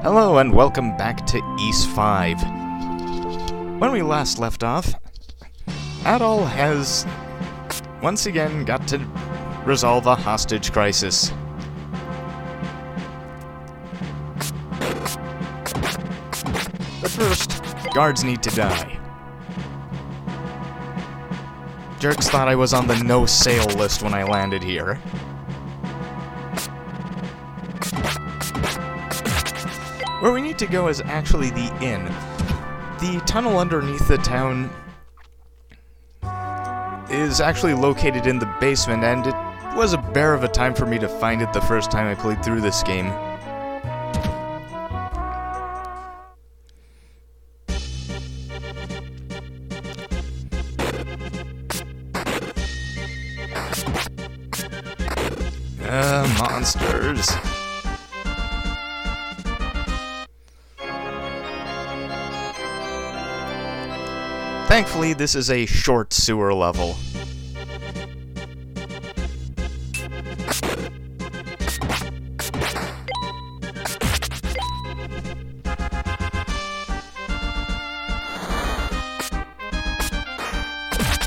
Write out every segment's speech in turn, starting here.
Hello and welcome back to East 5. When we last left off, Adol has once again got to resolve a hostage crisis. But first, guards need to die. Jerks thought I was on the no-sale list when I landed here. Where we need to go is actually the inn. The tunnel underneath the town is actually located in the basement, and it was a bear of a time for me to find it the first time I played through this game. Monsters. Thankfully, this is a short sewer level.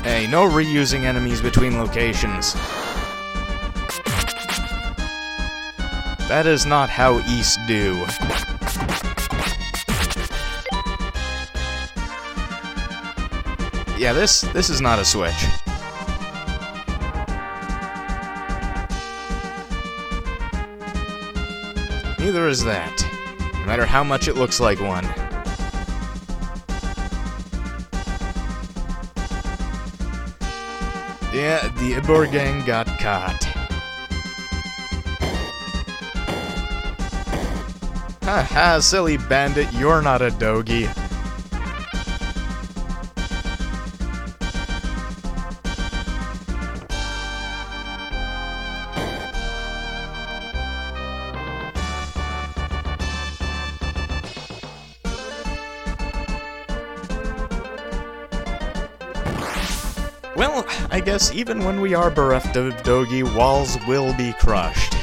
Hey, no reusing enemies between locations. That is not how East do. Yeah, this is not a switch. Neither is that, no matter how much it looks like one. Yeah, the Ibor gang got caught. Haha, silly bandit, you're not a dogie. Well, I guess even when we are bereft of Dogi, walls will be crushed.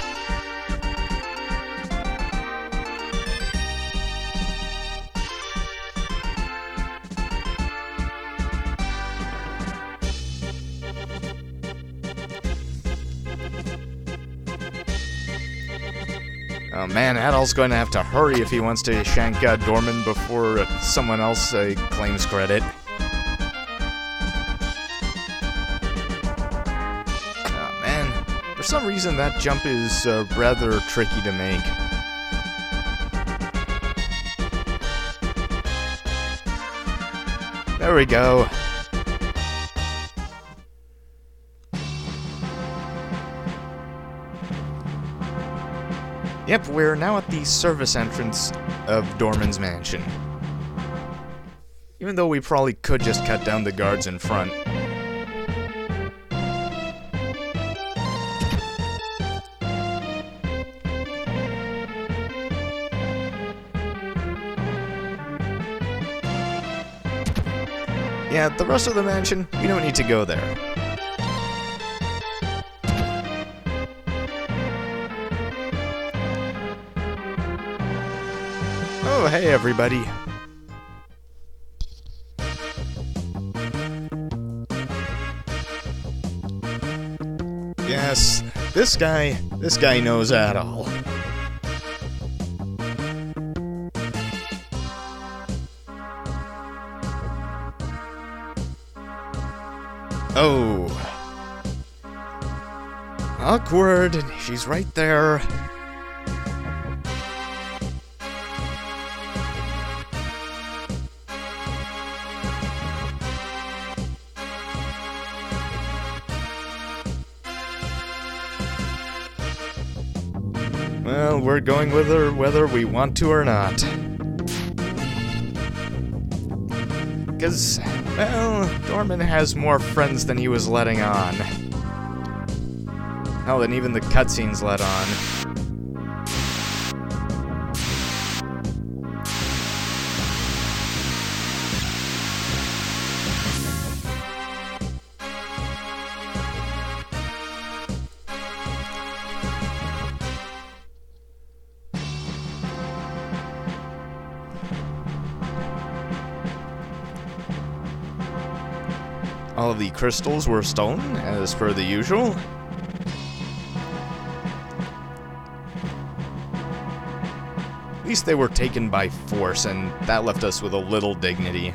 Oh man, Adol's going to have to hurry if he wants to shank Dorman before someone else claims credit. For some reason, that jump is rather tricky to make. There we go. Yep, we're now at the service entrance of Dorman's mansion. Even though we probably could just cut down the guards in front. Yeah, the rest of the mansion, we don't need to go there. Oh, hey everybody. Yes, this guy knows Adol. Oh. Awkward, and she's right there. Well, we're going with her whether we want to or not. Because, well, Dorman has more friends than he was letting on. Hell, than even the cutscenes let on. All of the crystals were stolen, as per the usual. At least they were taken by force, and that left us with a little dignity.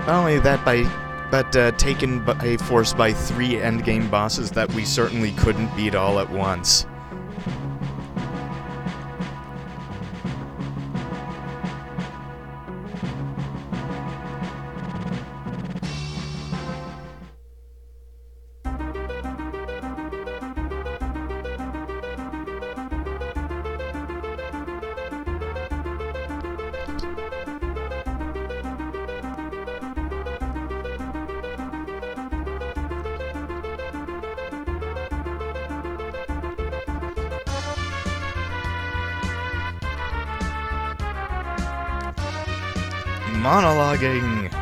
Not only that, but taken by force by 3 endgame bosses that we certainly couldn't beat all at once. Monologuing.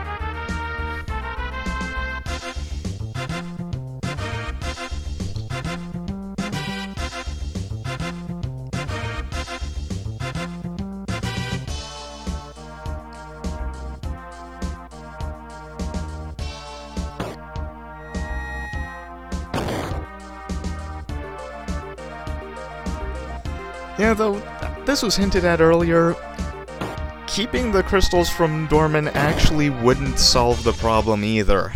Yeah, though this was hinted at earlier, keeping the crystals from Dorman actually wouldn't solve the problem either.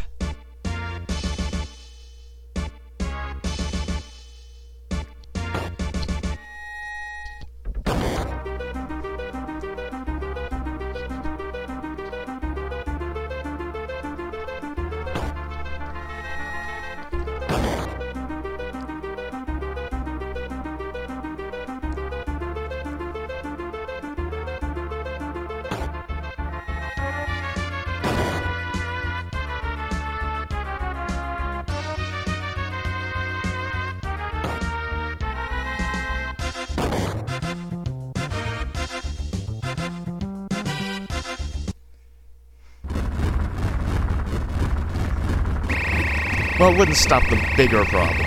Well, it wouldn't stop the bigger problem.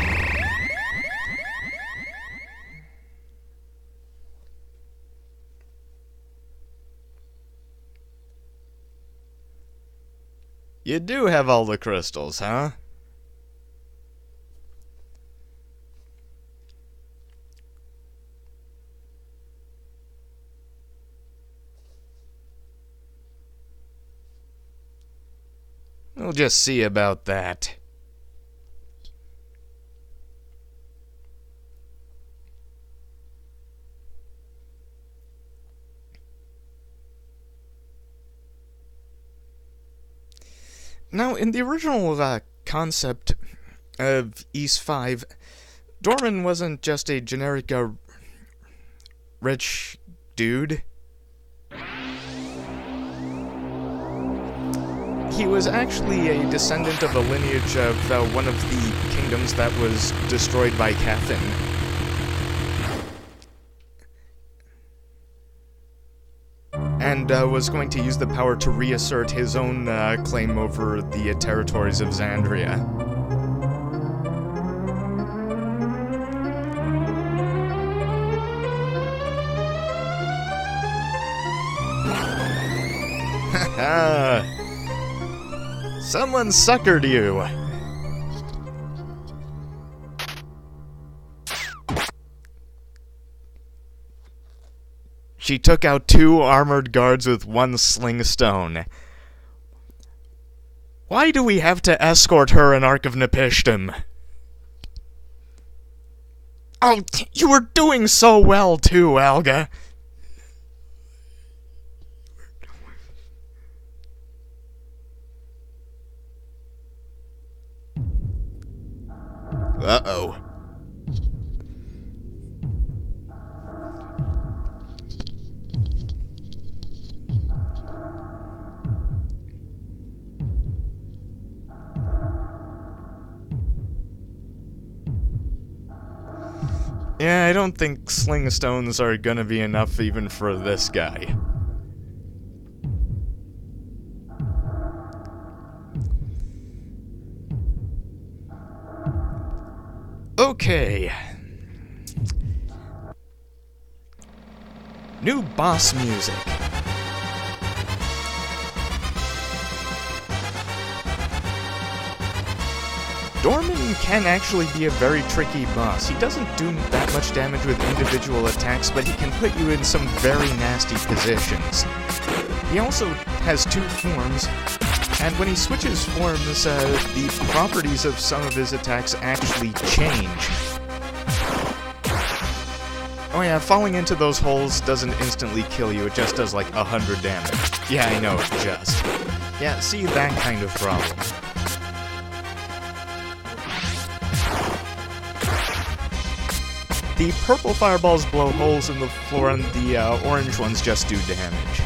You do have all the crystals, huh? We'll just see about that. Now, in the original concept of Ys 5, Dorman wasn't just a generic rich dude. He was actually a descendant of the lineage of one of the kingdoms that was destroyed by Cathin. And was going to use the power to reassert his own claim over the territories of Xandria. Haha! Someone suckered you! She took out 2 armored guards with 1 sling stone. Why do we have to escort her in Ark of Nepishtim? Oh, you were doing so well too, Alga. Uh-oh. Yeah, I don't think sling stones are gonna be enough even for this guy. Okay. New boss music. Dorman can actually be a very tricky boss. He doesn't do that much damage with individual attacks, but he can put you in some very nasty positions. He also has two forms, and when he switches forms, the properties of some of his attacks actually change. Oh yeah, falling into those holes doesn't instantly kill you, it just does like 100 damage. Yeah, I know, it just. Yeah, see, that kind of problem. The purple fireballs blow holes in the floor, and the orange ones just do damage.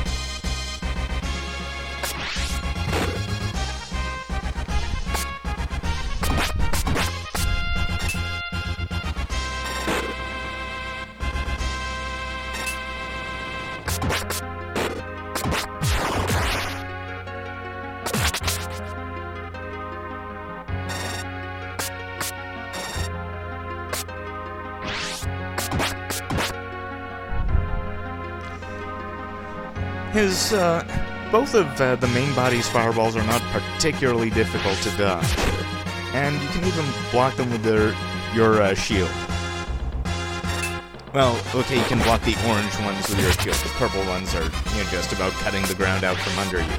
Both of the main body's fireballs are not particularly difficult to dodge, and you can even block them with your shield. Well, okay, you can block the orange ones with your shield. The purple ones are, just about cutting the ground out from under you.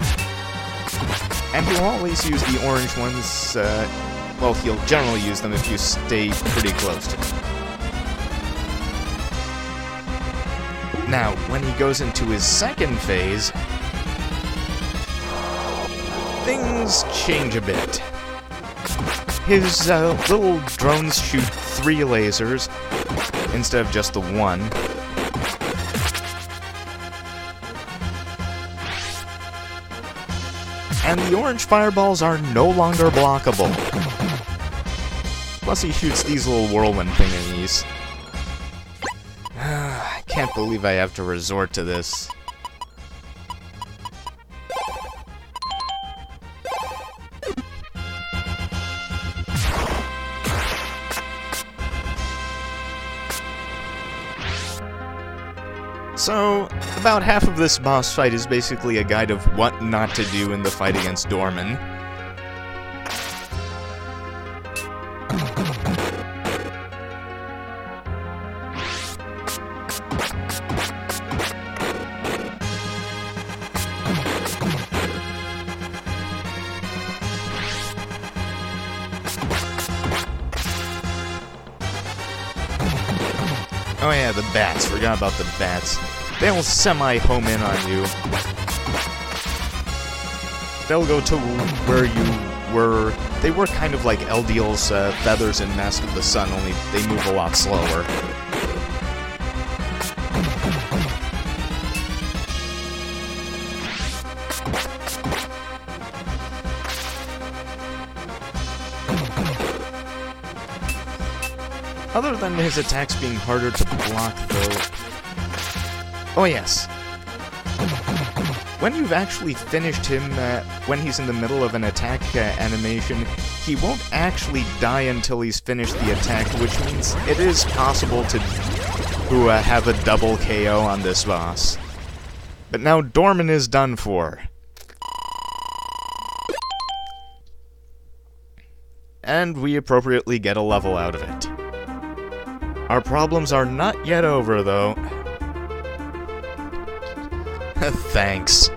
And he'll always use the orange ones, well, he'll generally use them if you stay pretty close to him. Now, when he goes into his second phase, things change a bit. His little drones shoot 3 lasers instead of just the 1. And the orange fireballs are no longer blockable. Plus he shoots these little whirlwind thingies. I can't believe I have to resort to this. So, about half of this boss fight is basically a guide of what not to do in the fight against Dorman. Oh yeah, the bats. Forgot about the bats. They'll semi-home in on you. They'll go to where you were. They were kind of like Eldiel's feathers in Mask of the Sun, only they move a lot slower. Other than his attacks being harder to block, though... Oh yes. When you've actually finished him, when he's in the middle of an attack animation, he won't actually die until he's finished the attack, which means it is possible to have a double KO on this boss. But now Dorman is done for. And we appropriately get a level out of it. Our problems are not yet over, though. Thanks.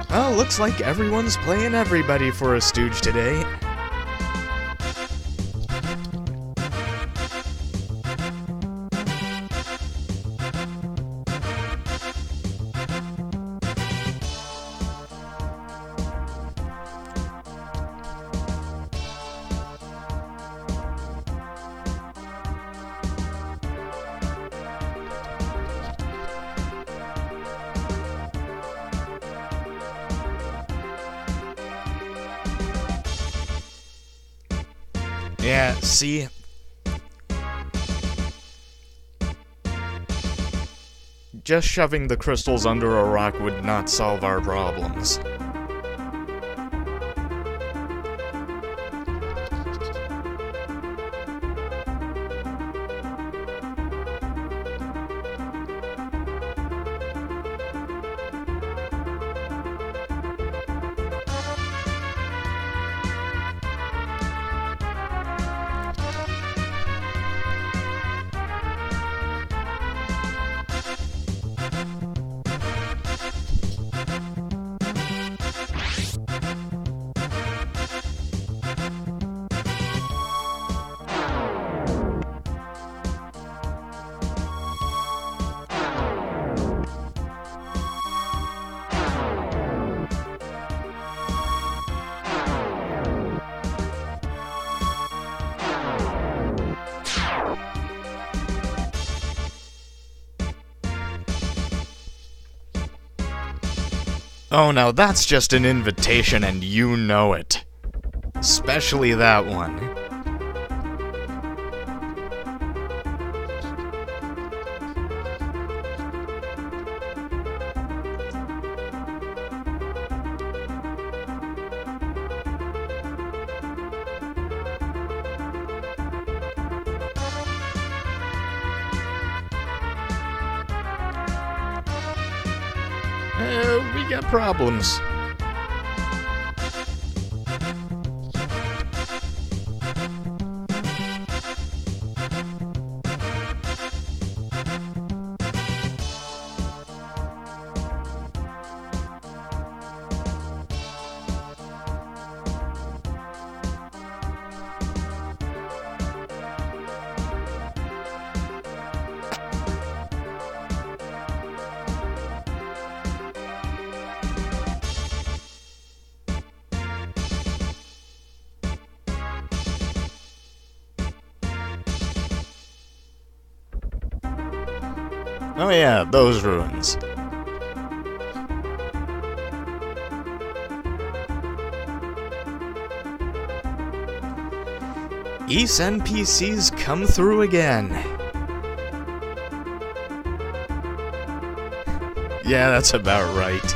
Well, looks like everyone's playing everybody for a stooge today. Yeah, see? just shoving the crystals under a rock would not solve our problems. Oh, now that's just an invitation and you know it. Especially that one. We got problems. Oh yeah, those ruins. Ys NPCs come through again. Yeah, that's about right.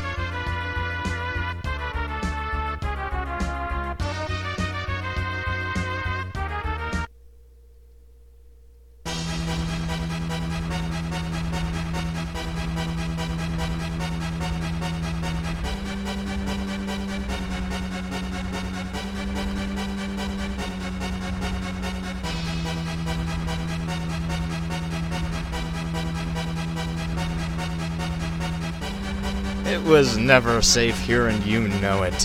It was never safe here and you know it.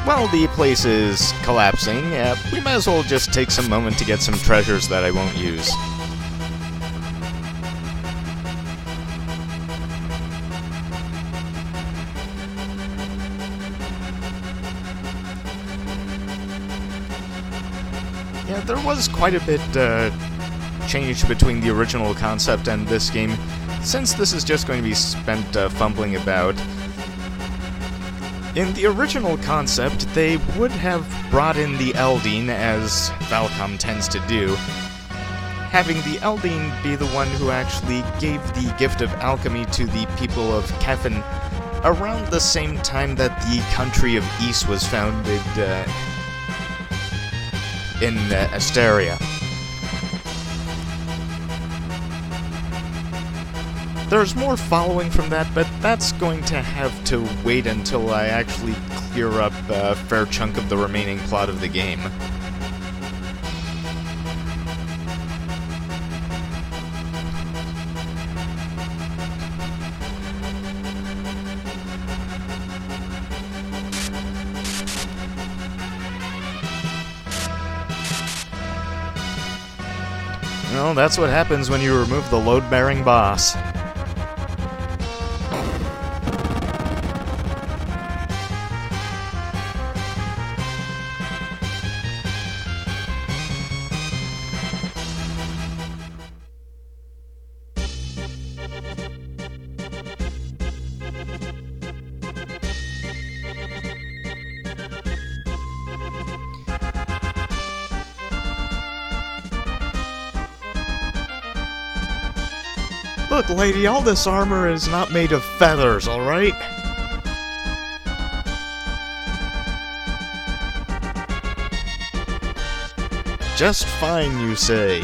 While the place is collapsing, we might as well just take some moment to get some treasures that I won't use. Yeah, there was quite a bit changed between the original concept and this game, since this is just going to be spent fumbling about. In the original concept, they would have brought in the Eldine, as Falcom tends to do, having the Eldine be the one who actually gave the gift of alchemy to the people of Kefin around the same time that the country of Ys was founded in Asteria. There's more following from that, but that's going to have to wait until I actually clear up a fair chunk of the remaining plot of the game. Well, that's what happens when you remove the load-bearing boss. Look, lady, all this armor is not made of feathers, alright? Just fine, you say.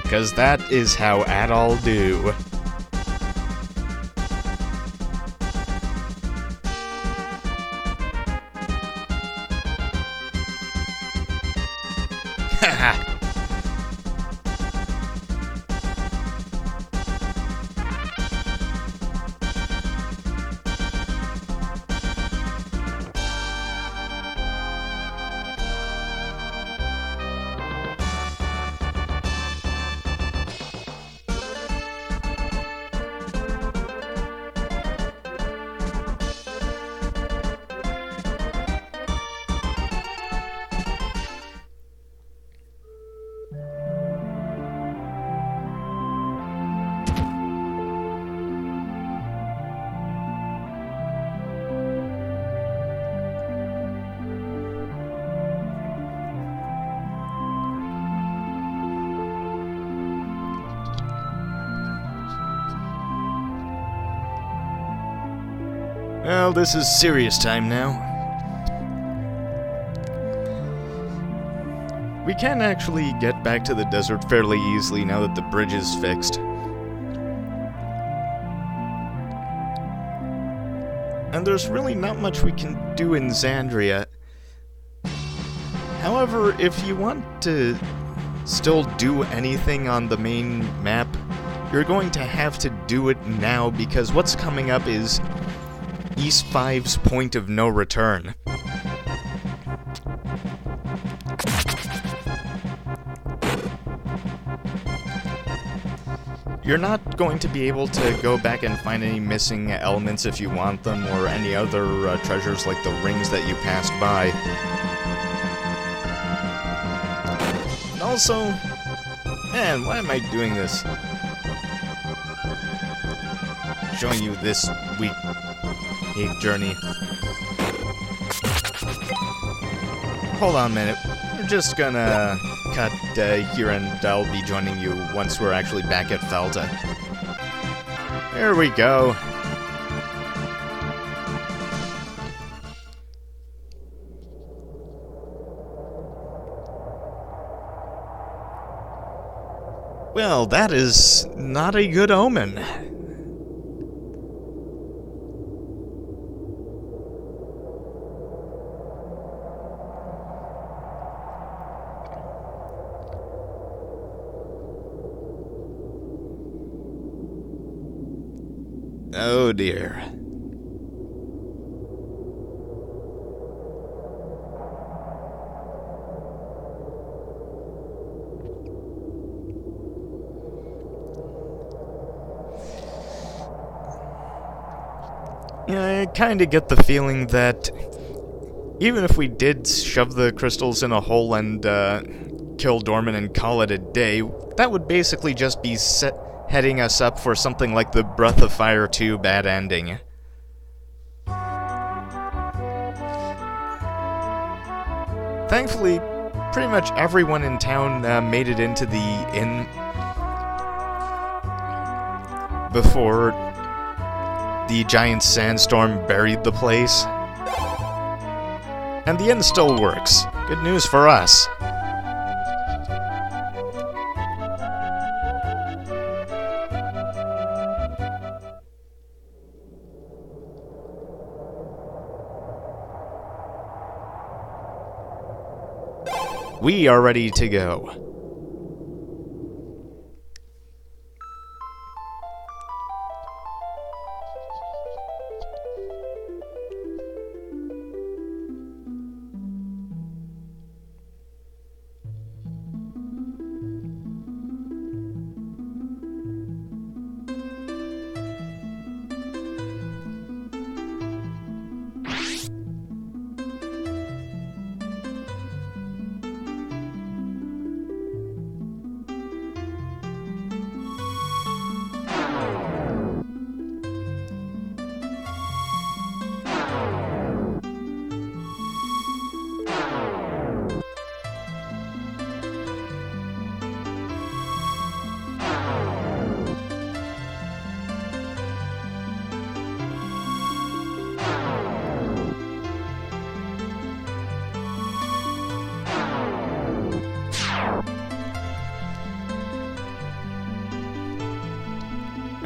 Because that is how Adol do. Haha. Well, this is serious time now. We can actually get back to the desert fairly easily now that the bridge is fixed. And there's really not much we can do in Xandria. However, if you want to still do anything on the main map, you're going to have to do it now because what's coming up is East 5's point of no return. You're not going to be able to go back and find any missing elements if you want them, or any other treasures like the rings that you passed by. And also, man, why am I doing this? Showing you this week journey. Hold on a minute. We're just gonna cut here, and I'll be joining you once we're actually back at Felta. There we go. Well, that is not a good omen. Oh dear. Yeah, I kinda get the feeling that even if we did shove the crystals in a hole and kill Dorman and call it a day, that would basically just be heading us up for something like the Breath of Fire 2 bad ending. Thankfully, pretty much everyone in town made it into the inn before the giant sandstorm buried the place. And the inn still works. Good news for us. We are ready to go.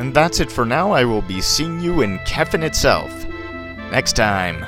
And that's it for now. I will be seeing you in Kefin itself next time.